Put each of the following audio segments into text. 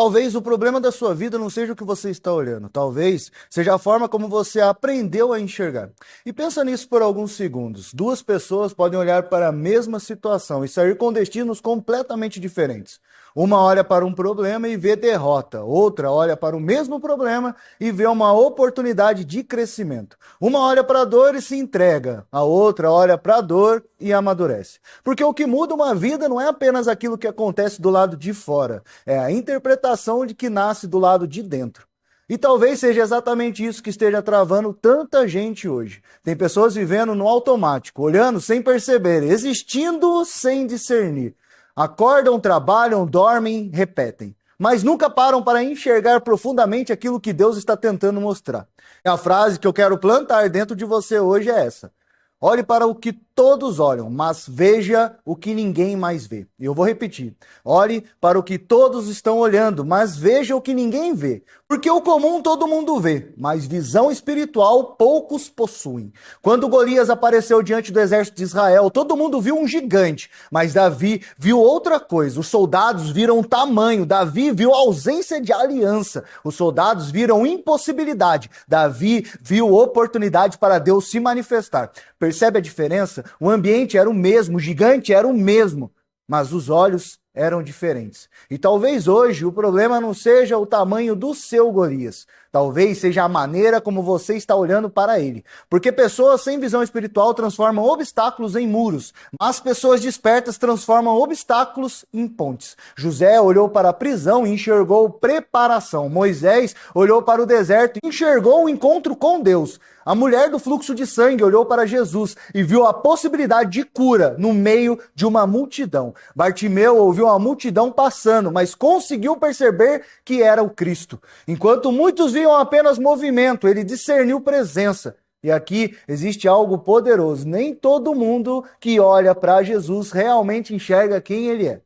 Talvez o problema da sua vida não seja o que você está olhando, talvez seja a forma como você aprendeu a enxergar. E pensa nisso por alguns segundos. Duas pessoas podem olhar para a mesma situação e sair com destinos completamente diferentes. Uma olha para um problema e vê derrota, outra olha para o mesmo problema e vê uma oportunidade de crescimento. Uma olha para a dor e se entrega, a outra olha para a dor e amadurece. Porque o que muda uma vida não é apenas aquilo que acontece do lado de fora, é a interpretação de que nasce do lado de dentro. E talvez seja exatamente isso que esteja travando tanta gente hoje. Tem pessoas vivendo no automático, olhando sem perceber, existindo sem discernir. Acordam, trabalham, dormem, repetem. Mas nunca param para enxergar profundamente aquilo que Deus está tentando mostrar. E a frase que eu quero plantar dentro de você hoje é essa: olhe para o que todos olham, mas veja o que ninguém mais vê. E eu vou repetir. Olhe para o que todos estão olhando, mas veja o que ninguém vê. Porque o comum todo mundo vê, mas visão espiritual poucos possuem. Quando Golias apareceu diante do exército de Israel, todo mundo viu um gigante, mas Davi viu outra coisa. Os soldados viram tamanho, Davi viu ausência de aliança. Os soldados viram impossibilidade, Davi viu oportunidade para Deus se manifestar. Percebe a diferença? O ambiente era o mesmo, o gigante era o mesmo, mas os olhos eram diferentes. E talvez hoje o problema não seja o tamanho do seu Golias, talvez seja a maneira como você está olhando para ele. Porque pessoas sem visão espiritual transformam obstáculos em muros, mas pessoas despertas transformam obstáculos em pontes. José olhou para a prisão e enxergou preparação. Moisés olhou para o deserto e enxergou o encontro com Deus. A mulher do fluxo de sangue olhou para Jesus e viu a possibilidade de cura no meio de uma multidão. Bartimeu ouviu a multidão passando, mas conseguiu perceber que era o Cristo. Enquanto muitos viam apenas movimento, ele discerniu presença. E aqui existe algo poderoso. Nem todo mundo que olha para Jesus realmente enxerga quem ele é.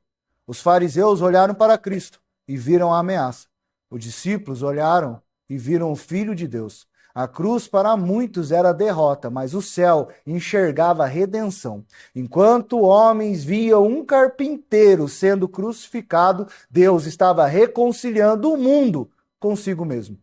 Os fariseus olharam para Cristo e viram a ameaça. Os discípulos olharam e viram o Filho de Deus. A cruz para muitos era derrota, mas o céu enxergava a redenção. Enquanto homens viam um carpinteiro sendo crucificado, Deus estava reconciliando o mundo consigo mesmo.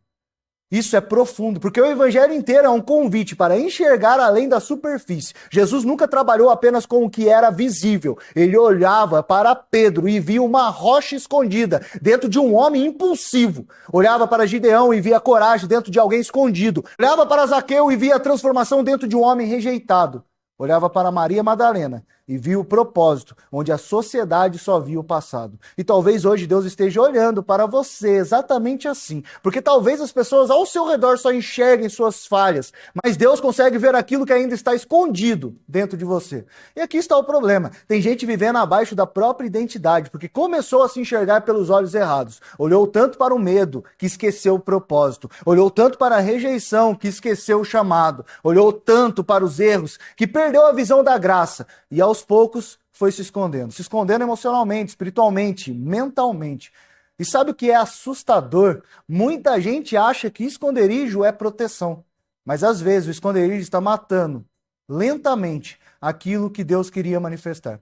Isso é profundo, porque o evangelho inteiro é um convite para enxergar além da superfície. Jesus nunca trabalhou apenas com o que era visível. Ele olhava para Pedro e via uma rocha escondida dentro de um homem impulsivo. Olhava para Gideão e via coragem dentro de alguém escondido. Olhava para Zaqueu e via a transformação dentro de um homem rejeitado. Olhava para Maria Madalena e via o propósito, onde a sociedade só via o passado. E talvez hoje Deus esteja olhando para você exatamente assim. Porque talvez as pessoas ao seu redor só enxerguem suas falhas, mas Deus consegue ver aquilo que ainda está escondido dentro de você. E aqui está o problema. Tem gente vivendo abaixo da própria identidade, porque começou a se enxergar pelos olhos errados. Olhou tanto para o medo, que esqueceu o propósito. Olhou tanto para a rejeição, que esqueceu o chamado. Olhou tanto para os erros, que perdeu a visão da graça. E aos poucos foi se escondendo emocionalmente, espiritualmente, mentalmente. E sabe o que é assustador? Muita gente acha que esconderijo é proteção, mas às vezes o esconderijo está matando lentamente aquilo que Deus queria manifestar.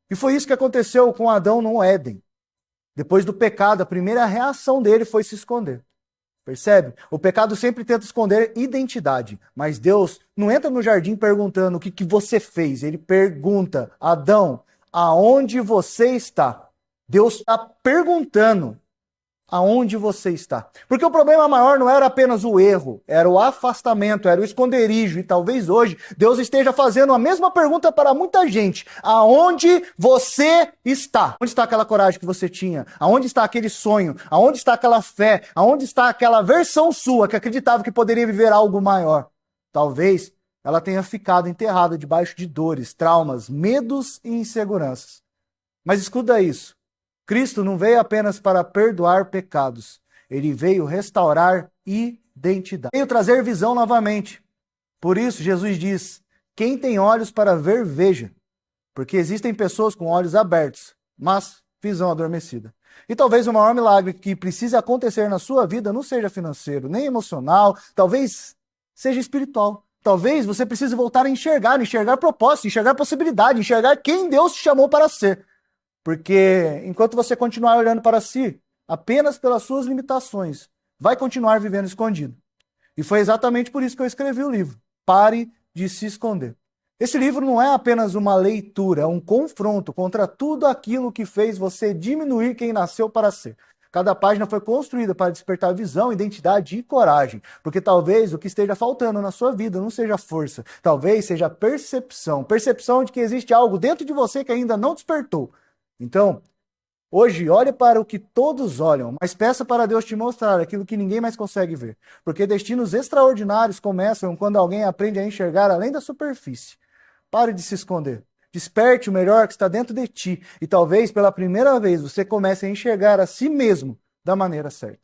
E foi isso que aconteceu com Adão no Éden. Depois do pecado, a primeira reação dele foi se esconder. Percebe? O pecado sempre tenta esconder identidade, mas Deus não entra no jardim perguntando o que você fez. Ele pergunta: Adão, aonde você está? Deus está perguntando aonde você está. Porque o problema maior não era apenas o erro, era o afastamento, era o esconderijo. E talvez hoje Deus esteja fazendo a mesma pergunta para muita gente: aonde você está? Onde está aquela coragem que você tinha? Aonde está aquele sonho? Aonde está aquela fé? Aonde está aquela versão sua que acreditava que poderia viver algo maior? Talvez ela tenha ficado enterrada debaixo de dores, traumas, medos e inseguranças. Mas escuta isso. Cristo não veio apenas para perdoar pecados, ele veio restaurar identidade. Veio trazer visão novamente. Por isso, Jesus diz: quem tem olhos para ver, veja. Porque existem pessoas com olhos abertos, mas visão adormecida. E talvez o maior milagre que precise acontecer na sua vida não seja financeiro, nem emocional, talvez seja espiritual. Talvez você precise voltar a enxergar propósito, enxergar possibilidade, enxergar quem Deus te chamou para ser. Porque enquanto você continuar olhando para si, apenas pelas suas limitações, vai continuar vivendo escondido. E foi exatamente por isso que eu escrevi o livro. Pare de se esconder. Esse livro não é apenas uma leitura, é um confronto contra tudo aquilo que fez você diminuir quem nasceu para ser. Cada página foi construída para despertar visão, identidade e coragem, porque talvez o que esteja faltando na sua vida não seja força, talvez seja percepção, percepção de que existe algo dentro de você que ainda não despertou. Então, hoje, olhe para o que todos olham, mas peça para Deus te mostrar aquilo que ninguém mais consegue ver. Porque destinos extraordinários começam quando alguém aprende a enxergar além da superfície. Pare de se esconder. Desperte o melhor que está dentro de ti. E talvez pela primeira vez você comece a enxergar a si mesmo da maneira certa.